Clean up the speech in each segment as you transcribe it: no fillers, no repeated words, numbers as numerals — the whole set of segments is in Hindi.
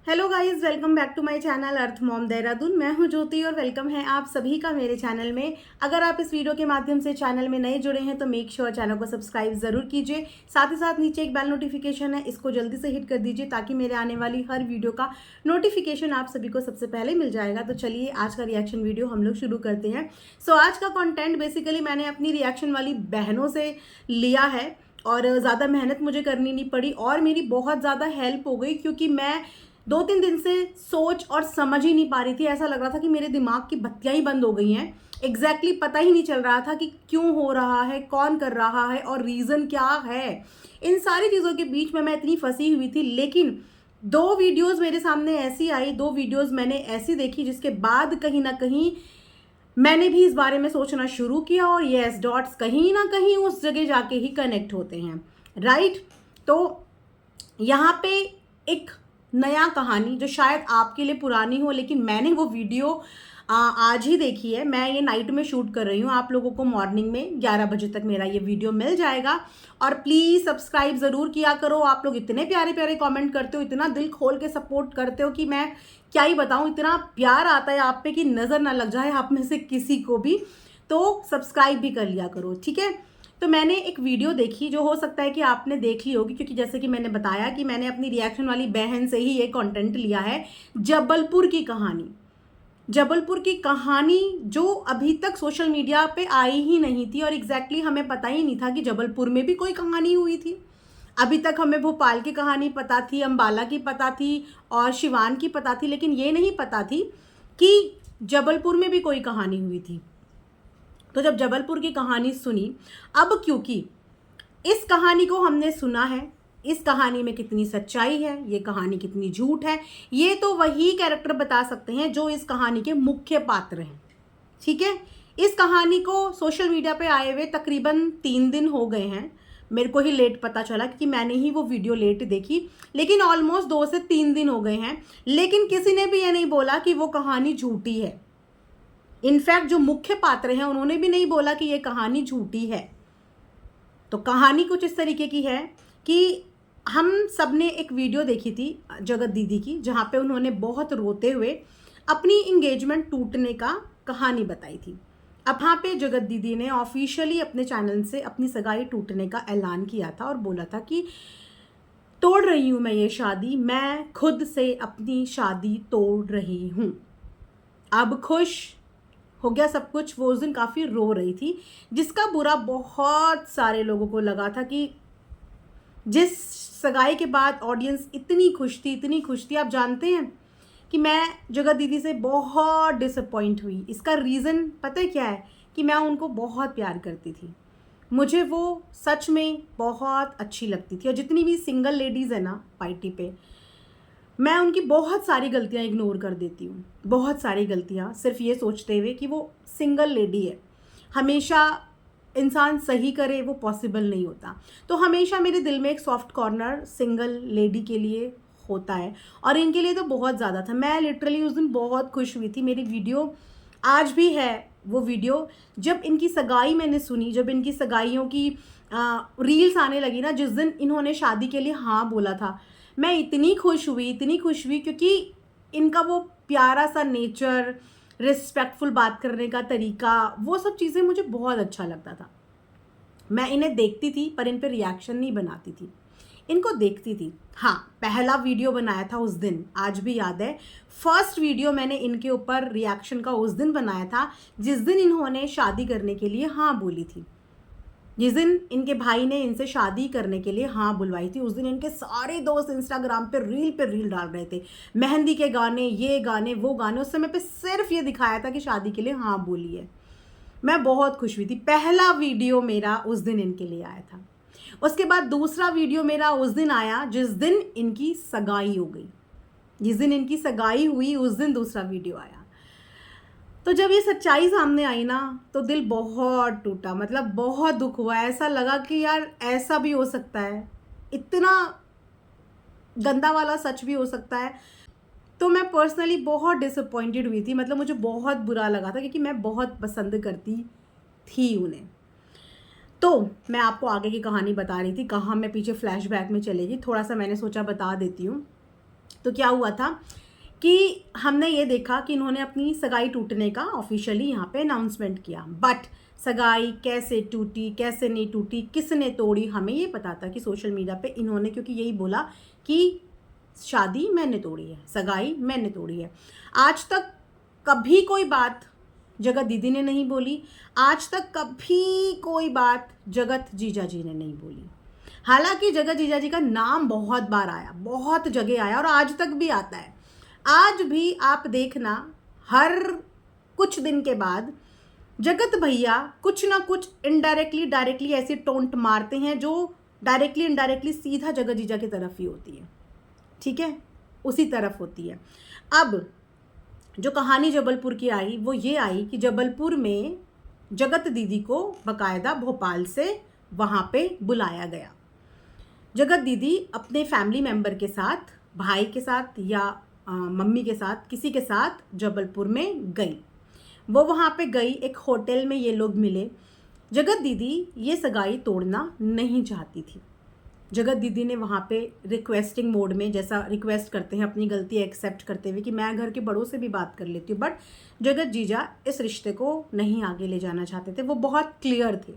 Hello guys, welcome back to my channel earth mom Dehradun. मैं हूं ज्योति और वेलकम है आप सभी का मेरे चैनल में। अगर आप इस वीडियो के माध्यम से चैनल में नए जुड़े हैं तो मेक श्योर चैनल को सब्सक्राइब ज़रूर कीजिए। साथ ही साथ नीचे एक बेल नोटिफिकेशन है, इसको जल्दी से हिट कर दीजिए ताकि मेरे आने वाली हर वीडियो का नोटिफिकेशन आप सभी को सबसे पहले मिल जाएगा। तो चलिए आज का रिएक्शन वीडियो हम लोग शुरू करते हैं। आज का कॉन्टेंट बेसिकली मैंने अपनी रिएक्शन वाली बहनों से लिया है और ज़्यादा मेहनत मुझे करनी नहीं पड़ी और मेरी बहुत ज़्यादा हेल्प हो गई, क्योंकि मैं 2-3 दिन से सोच और समझ ही नहीं पा रही थी। ऐसा लग रहा था कि मेरे दिमाग की बत्तियां ही बंद हो गई हैं। एग्जैक्टली पता ही नहीं चल रहा था कि क्यों हो रहा है, कौन कर रहा है और रीज़न क्या है। इन सारी चीज़ों के बीच में मैं इतनी फंसी हुई थी, लेकिन 2 वीडियोज़ मेरे सामने ऐसी आई, 2 वीडियोज़ मैंने ऐसी देखी जिसके बाद कहीं ना कहीं मैंने भी इस बारे में सोचना शुरू किया और यस, डॉट्स कहीं ना कहीं उस जगह जाके ही कनेक्ट होते हैं, राइट। तो यहाँ पे एक नया कहानी जो शायद आपके लिए पुरानी हो, लेकिन मैंने वो वीडियो आज ही देखी है। मैं ये नाइट में शूट कर रही हूँ, आप लोगों को मॉर्निंग में 11 बजे तक मेरा ये वीडियो मिल जाएगा। और प्लीज़ सब्सक्राइब ज़रूर किया करो। आप लोग इतने प्यारे प्यारे कमेंट करते हो, इतना दिल खोल के सपोर्ट करते हो कि मैं क्या ही बताऊँ। इतना प्यार आता है आप पे कि नज़र ना लग जाए आप में से किसी को भी। तो सब्सक्राइब भी कर लिया करो, ठीक है। तो मैंने एक वीडियो देखी जो हो सकता है कि आपने देख ली होगी, क्योंकि जैसे कि मैंने बताया कि मैंने अपनी रिएक्शन वाली बहन से ही ये कंटेंट लिया है। जबलपुर की कहानी, जबलपुर की कहानी जो अभी तक सोशल मीडिया पे आई ही नहीं थी और एग्जैक्टली हमें पता ही नहीं था कि जबलपुर में भी कोई कहानी हुई थी। अभी तक हमें भोपाल की कहानी पता थी, अंबाला की पता थी और सिवान की पता थी, लेकिन ये नहीं पता थी कि जबलपुर में भी कोई कहानी हुई थी। तो जब जबलपुर की कहानी सुनी, अब क्योंकि इस कहानी को हमने सुना है, इस कहानी में कितनी सच्चाई है, ये कहानी कितनी झूठ है, ये तो वही कैरेक्टर बता सकते हैं जो इस कहानी के मुख्य पात्र हैं, ठीक है। इस कहानी को सोशल मीडिया पे आए हुए तकरीबन 3 दिन हो गए हैं। मेरे को ही लेट पता चला क्योंकि मैंने ही वो वीडियो लेट देखी, लेकिन ऑलमोस्ट 2 से 3 दिन हो गए हैं। लेकिन किसी ने भी ये नहीं बोला कि वो कहानी झूठी है। इनफैक्ट जो मुख्य पात्र हैं उन्होंने भी नहीं बोला कि ये कहानी झूठी है। तो कहानी कुछ इस तरीके की है कि हम सब ने एक वीडियो देखी थी जगत दीदी की, जहाँ पे उन्होंने बहुत रोते हुए अपनी इंगेजमेंट टूटने का कहानी बताई थी। अब यहाँ पे जगत दीदी ने ऑफिशियली अपने चैनल से अपनी सगाई टूटने का ऐलान किया था और बोला था कि तोड़ रही हूँ मैं ये शादी, मैं खुद से अपनी शादी तोड़ रही हूँ। अब खुश हो गया सब कुछ। वो उस दिन काफ़ी रो रही थी, जिसका बुरा बहुत सारे लोगों को लगा था कि जिस सगाई के बाद ऑडियंस इतनी खुश थी, इतनी खुश थी। आप जानते हैं कि मैं जगत दीदी से बहुत डिसअपॉइंट हुई। इसका रीज़न पता है क्या है? कि मैं उनको बहुत प्यार करती थी, मुझे वो सच में बहुत अच्छी लगती थी। और जितनी भी सिंगल लेडीज़ है ना पार्टी पे, मैं उनकी बहुत सारी गलतियां इग्नोर कर देती हूँ, बहुत सारी गलतियां, सिर्फ ये सोचते हुए कि वो सिंगल लेडी है। हमेशा इंसान सही करे वो पॉसिबल नहीं होता। तो हमेशा मेरे दिल में एक सॉफ्ट कॉर्नर सिंगल लेडी के लिए होता है, और इनके लिए तो बहुत ज़्यादा था। मैं लिटरली उस दिन बहुत खुश हुई थी। मेरी वीडियो आज भी है वो वीडियो, जब इनकी सगाई मैंने सुनी, जब इनकी सगाइयों की रील्स आने लगी ना, जिस दिन इन्होंने शादी के लिए हाँ बोला था, मैं इतनी खुश हुई, इतनी खुश हुई, क्योंकि इनका वो प्यारा सा नेचर, रिस्पेक्टफुल बात करने का तरीका, वो सब चीज़ें मुझे बहुत अच्छा लगता था। मैं इन्हें देखती थी पर इन पर रिएक्शन नहीं बनाती थी, इनको देखती थी। हाँ, पहला वीडियो बनाया था उस दिन, आज भी याद है। फर्स्ट वीडियो मैंने इनके ऊपर रिएक्शन का उस दिन बनाया था जिस दिन इन्होंने शादी करने के लिए हाँ बोली थी, जिस दिन इनके भाई ने इनसे शादी करने के लिए हाँ बुलवाई थी। उस दिन इनके सारे दोस्त इंस्टाग्राम पे रील डाल रहे थे, मेहंदी के गाने, ये गाने, वो गाने। उस समय पे सिर्फ ये दिखाया था कि शादी के लिए हाँ बोली है। मैं बहुत खुश हुई थी। पहला वीडियो मेरा उस दिन इनके लिए आया था। उसके बाद दूसरा वीडियो मेरा उस दिन आया जिस दिन इनकी सगाई हो गई, जिस दिन इनकी सगाई हुई उस दिन दूसरा वीडियो आया। तो जब ये सच्चाई सामने आई ना, तो दिल बहुत टूटा, मतलब बहुत दुख हुआ। ऐसा लगा कि यार ऐसा भी हो सकता है, इतना गंदा वाला सच भी हो सकता है। तो मैं पर्सनली बहुत डिसअपॉइंटेड हुई थी, मतलब मुझे बहुत बुरा लगा था, क्योंकि मैं बहुत पसंद करती थी उन्हें। तो मैं आपको आगे की कहानी बता रही थी, कहाँ मैं पीछे फ्लैशबैक में चलेगी, थोड़ा सा मैंने सोचा बता देती हूँ। तो क्या हुआ था कि हमने ये देखा कि इन्होंने अपनी सगाई टूटने का ऑफिशियली यहाँ पे अनाउंसमेंट किया, बट सगाई कैसे टूटी, कैसे नहीं टूटी, किसने तोड़ी, हमें ये पता था कि सोशल मीडिया पे इन्होंने, क्योंकि यही बोला कि शादी मैंने तोड़ी है, सगाई मैंने तोड़ी है। आज तक कभी कोई बात जगत दीदी ने नहीं बोली, आज तक कभी कोई बात जगत जीजा जी ने नहीं बोली। हालांकि जगत जीजा जी का नाम बहुत बार आया, बहुत जगह आया और आज तक भी आता है। आज भी आप देखना, हर कुछ दिन के बाद जगत भैया कुछ ना कुछ इनडायरेक्टली डायरेक्टली ऐसे टोंट मारते हैं जो डायरेक्टली इनडायरेक्टली सीधा जगत जीजा की तरफ ही होती है, ठीक है, उसी तरफ होती है। अब जो कहानी जबलपुर की आई वो ये आई कि जबलपुर में जगत दीदी को बकायदा भोपाल से वहाँ पे बुलाया गया। जगत दीदी अपने फैमिली मेंबर के साथ, भाई के साथ या मम्मी के साथ, किसी के साथ जबलपुर में गई। वो वहाँ पे गई, एक होटल में ये लोग मिले। जगत दीदी ये सगाई तोड़ना नहीं चाहती थी। जगत दीदी ने वहाँ पे रिक्वेस्टिंग मोड में, जैसा रिक्वेस्ट करते हैं अपनी गलती एक्सेप्ट करते हुए कि मैं घर के बड़ों से भी बात कर लेती हूँ, बट जगत जीजा इस रिश्ते को नहीं आगे ले जाना चाहते थे। वो बहुत क्लियर थे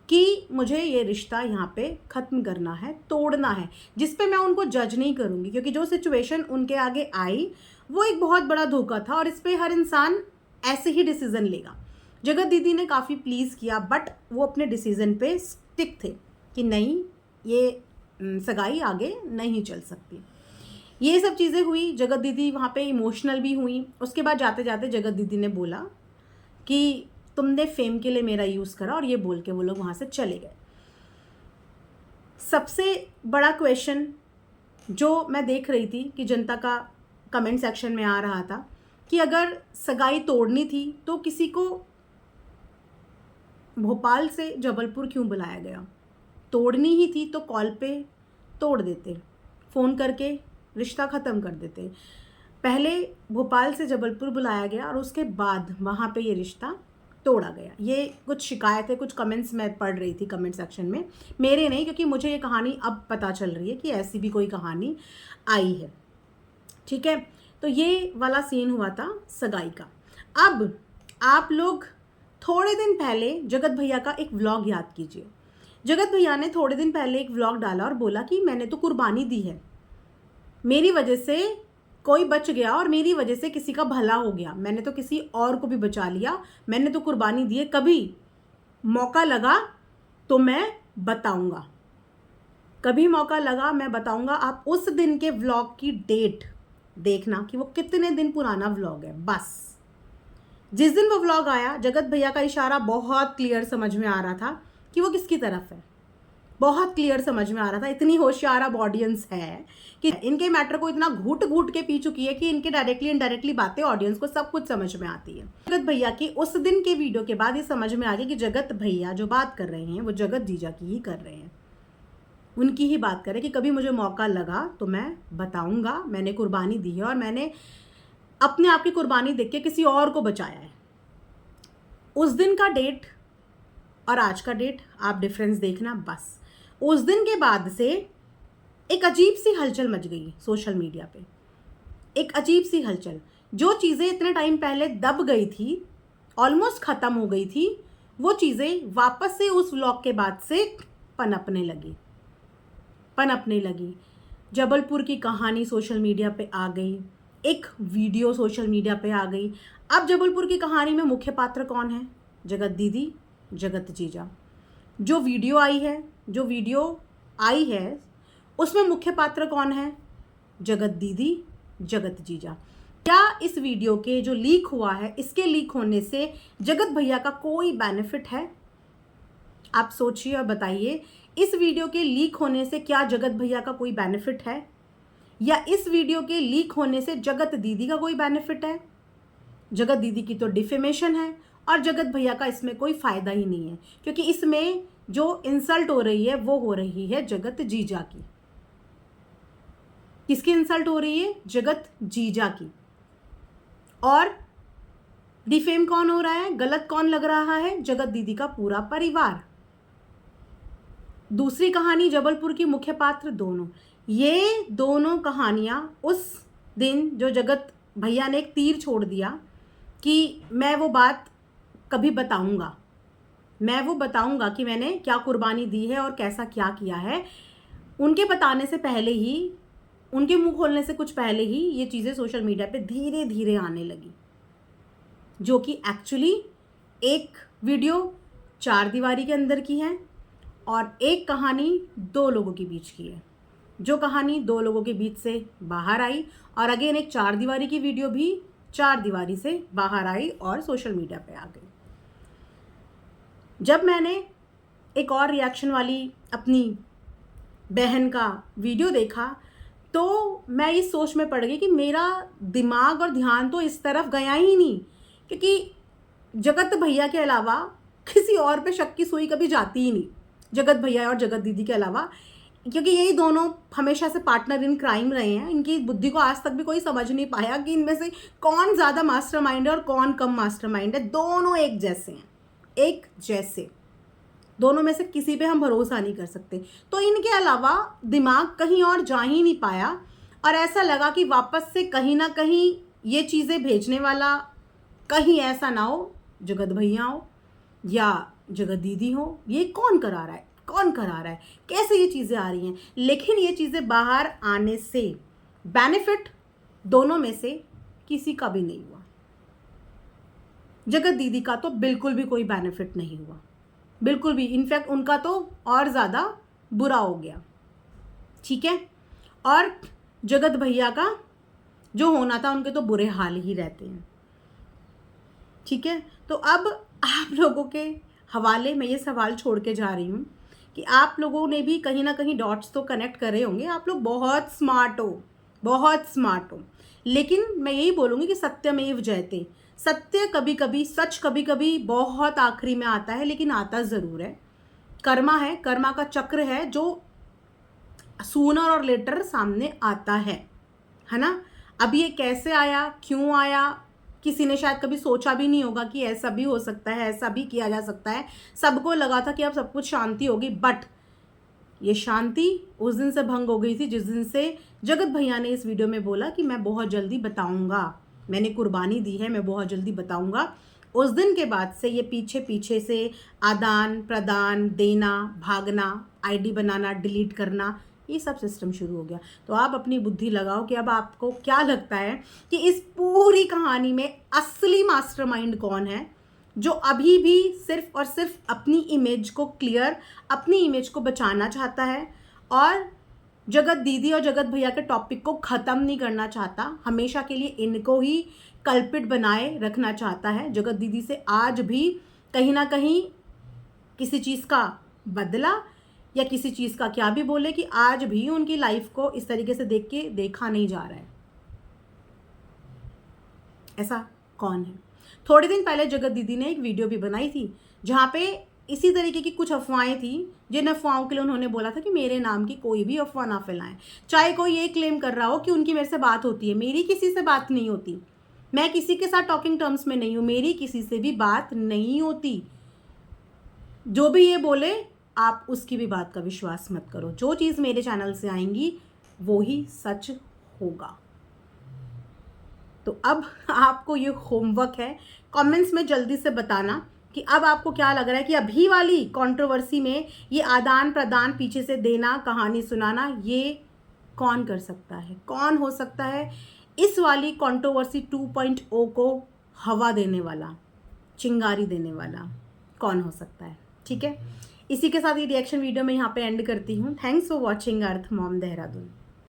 कि मुझे ये रिश्ता यहाँ पे ख़त्म करना है, तोड़ना है, जिस पे मैं उनको जज नहीं करूँगी, क्योंकि जो सिचुएशन उनके आगे आई वो एक बहुत बड़ा धोखा था और इस पर हर इंसान ऐसे ही डिसीज़न लेगा। जगत दीदी ने काफ़ी प्लीज़ किया, बट वो अपने डिसीज़न पे स्टिक थे कि नहीं, ये सगाई आगे नहीं चल सकती। ये सब चीज़ें हुई, जगत दीदी वहाँ पे इमोशनल भी हुई। उसके बाद जाते जाते जगत दीदी ने बोला कि तुमने फेम के लिए मेरा यूज़ करा, और ये बोल के वो लोग वहाँ से चले गए। सबसे बड़ा क्वेश्चन जो मैं देख रही थी कि जनता का कमेंट सेक्शन में आ रहा था कि अगर सगाई तोड़नी थी तो किसी को भोपाल से जबलपुर क्यों बुलाया गया? तोड़नी ही थी तो कॉल पे तोड़ देते, फ़ोन करके रिश्ता ख़त्म कर देते। पहले भोपाल से जबलपुर बुलाया गया और उसके बाद वहाँ पे ये रिश्ता तोड़ा गया। ये कुछ शिकायतें, कुछ कमेंट्स मैं पढ़ रही थी कमेंट सेक्शन में, मेरे नहीं, क्योंकि मुझे ये कहानी अब पता चल रही है कि ऐसी भी कोई कहानी आई है, ठीक है। तो ये वाला सीन हुआ था सगाई का। अब आप लोग थोड़े दिन पहले जगत भैया का एक व्लॉग याद कीजिए। जगत भैया ने थोड़े दिन पहले एक व्लॉग डाला और बोला कि मैंने तो कुर्बानी दी है, मेरी वजह से कोई बच गया और मेरी वजह से किसी का भला हो गया, मैंने तो किसी और को भी बचा लिया, मैंने तो कुर्बानी दी है, कभी मौका लगा तो मैं बताऊंगा, कभी मौका लगा मैं बताऊंगा। आप उस दिन के व्लॉग की डेट देखना कि वो कितने दिन पुराना व्लॉग है। बस जिस दिन वो व्लॉग आया, जगत भैया का इशारा बहुत क्लियर समझ में आ रहा था कि वो किसकी तरफ है, बहुत क्लियर समझ में आ रहा था। इतनी होशियार अब ऑडियंस है कि इनके मैटर को इतना घूट घूट के पी चुकी है कि इनके डायरेक्टली इनडायरेक्टली बातें ऑडियंस को सब कुछ समझ में आती है। जगत भैया की उस दिन के वीडियो के बाद ये समझ में आ गया कि जगत भैया जो बात कर रहे हैं वो जगत जीजा की ही कर रहे हैं, उनकी ही बात करें कि कभी मुझे मौका लगा तो मैं बताऊंगा, मैंने कुर्बानी दी है और मैंने अपने आप की कुर्बानी देख के किसी और को बचाया है। उस दिन का डेट और आज का डेट आप डिफरेंस देखना। बस उस दिन के बाद से एक अजीब सी हलचल मच गई सोशल मीडिया पे, एक अजीब सी हलचल। जो चीज़ें इतने टाइम पहले दब गई थी, ऑलमोस्ट ख़त्म हो गई थी, वो चीज़ें वापस से उस व्लॉग के बाद से पनपने लगी। जबलपुर की कहानी सोशल मीडिया पे आ गई, एक वीडियो सोशल मीडिया पे आ गई। अब जबलपुर की कहानी में मुख्य पात्र कौन है? जगत दीदी, जगत जीजा। जो वीडियो आई है उसमें मुख्य पात्र कौन है? जगत दीदी, जगत जीजा। क्या इस वीडियो के जो लीक हुआ है, इसके लीक होने से जगत भैया का कोई बेनिफिट है? आप सोचिए और बताइए, इस वीडियो के लीक होने से क्या जगत भैया का कोई बेनिफिट है, या इस वीडियो के लीक होने से जगत दीदी का कोई बेनिफिट है? जगत दीदी की तो डिफेमेशन है और जगत भैया का इसमें कोई फ़ायदा ही नहीं है, क्योंकि इसमें जो इंसल्ट हो रही है वो हो रही है जगत जीजा की। किसकी इंसल्ट हो रही है? जगत जीजा की। और डिफेम कौन हो रहा है, गलत कौन लग रहा है? जगत दीदी का पूरा परिवार। दूसरी कहानी जबलपुर की मुख्य पात्र दोनों। ये दोनों कहानियाँ उस दिन जो जगत भैया ने एक तीर छोड़ दिया कि मैं वो बात कभी बताऊंगा, मैं वो बताऊंगा कि मैंने क्या कुर्बानी दी है और कैसा क्या किया है, उनके बताने से पहले ही, उनके मुंह खोलने से कुछ पहले ही ये चीज़ें सोशल मीडिया पे धीरे धीरे आने लगी, जो कि एक्चुअली एक वीडियो 4 दीवारी के अंदर की है और एक कहानी 2 लोगों के बीच की है। जो कहानी 2 लोगों के बीच से बाहर आई और अगेन एक 4 दीवारी की वीडियो भी 4 दीवारी से बाहर आई और सोशल मीडिया पे आ गई। जब मैंने एक और रिएक्शन वाली अपनी बहन का वीडियो देखा तो मैं इस सोच में पड़ गई कि मेरा दिमाग और ध्यान तो इस तरफ गया ही नहीं, क्योंकि जगत भैया के अलावा किसी और पे शक की सुई कभी जाती ही नहीं, जगत भैया और जगत दीदी के अलावा, क्योंकि यही दोनों हमेशा से पार्टनर इन क्राइम रहे हैं। इनकी बुद्धि को आज तक भी कोई समझ नहीं पाया कि इनमें से कौन ज़्यादा मास्टरमाइंड है और कौन कम मास्टरमाइंड है। दोनों एक जैसे हैं, एक जैसे, दोनों में से किसी पे हम भरोसा नहीं कर सकते। तो इनके अलावा दिमाग कहीं और जा ही नहीं पाया और ऐसा लगा कि वापस से कहीं ना कहीं ये चीज़ें भेजने वाला कहीं ऐसा ना हो जगत भैया हो या जगत दीदी हो। ये कौन करा रहा है, कौन करा रहा है, कैसे ये चीज़ें आ रही हैं। लेकिन ये चीज़ें बाहर आने से बेनिफिट दोनों में से किसी का भी नहीं हुआ। जगत दीदी का तो बिल्कुल भी कोई बेनिफिट नहीं हुआ, बिल्कुल भी। इनफैक्ट उनका तो और ज़्यादा बुरा हो गया, ठीक है। और जगत भैया का जो होना था, उनके तो बुरे हाल ही रहते हैं, ठीक है। तो अब आप लोगों के हवाले मैं ये सवाल छोड़ के जा रही हूँ कि आप लोगों ने भी कहीं ना कहीं डॉट्स तो कनेक्ट कर रहे होंगे। आप लोग बहुत स्मार्ट हो, बहुत स्मार्ट हो, लेकिन मैं यही बोलूँगी कि सत्यमेव जयते। सत्य कभी कभी, सच कभी कभी बहुत आखिरी में आता है, लेकिन आता ज़रूर है। कर्मा है, कर्मा का चक्र है जो सूनर और लेटर सामने आता है ना। अब ये कैसे आया, क्यों आया, किसी ने शायद कभी सोचा भी नहीं होगा कि ऐसा भी हो सकता है, ऐसा भी किया जा सकता है। सबको लगा था कि अब सब कुछ शांति होगी, बट ये शांति उस दिन से भंग हो गई थी जिस दिन से जगत भैया ने इस वीडियो में बोला कि मैं बहुत जल्दी बताऊंगा, मैंने कुर्बानी दी है, मैं बहुत जल्दी बताऊंगा। उस दिन के बाद से ये पीछे पीछे से आदान प्रदान, देना, भागना, आईडी बनाना, डिलीट करना, ये सब सिस्टम शुरू हो गया। तो आप अपनी बुद्धि लगाओ कि अब आपको क्या लगता है कि इस पूरी कहानी में असली मास्टरमाइंड कौन है, जो अभी भी सिर्फ और सिर्फ अपनी इमेज को क्लियर, अपनी इमेज को बचाना चाहता है और जगत दीदी और जगत भैया के टॉपिक को ख़त्म नहीं करना चाहता, हमेशा के लिए इनको ही कल्पित बनाए रखना चाहता है। जगत दीदी से आज भी कहीं ना कहीं किसी चीज़ का बदला या किसी चीज़ का क्या भी बोले कि आज भी उनकी लाइफ को इस तरीके से देख के देखा नहीं जा रहा है। ऐसा कौन है? थोड़े दिन पहले जगत दीदी ने एक वीडियो भी बनाई थी जहाँ पे इसी तरीके की कुछ अफवाहें थी, जिन अफवाहों के लिए उन्होंने बोला था कि मेरे नाम की कोई भी अफवाह ना फैलाएं। चाहे कोई ये क्लेम कर रहा हो कि उनकी मेरे से बात होती है, मेरी किसी से बात नहीं होती, मैं किसी के साथ टॉकिंग टर्म्स में नहीं हूँ, मेरी किसी से भी बात नहीं होती। जो भी ये बोले आप उसकी भी बात का विश्वास मत करो। जो चीज़ मेरे चैनल से आएंगी वो ही सच होगा। तो अब आपको ये होमवर्क है, कमेंट्स में जल्दी से बताना कि अब आपको क्या लग रहा है कि अभी वाली कंट्रोवर्सी में ये आदान प्रदान, पीछे से देना, कहानी सुनाना, ये कौन कर सकता है, कौन हो सकता है इस वाली कंट्रोवर्सी 2.0 को हवा देने वाला, चिंगारी देने वाला, कौन हो सकता है? ठीक है, इसी के साथ ये रिएक्शन वीडियो मैं यहाँ पे एंड करती हूँ। Thanks for watching earth mom Dehradun.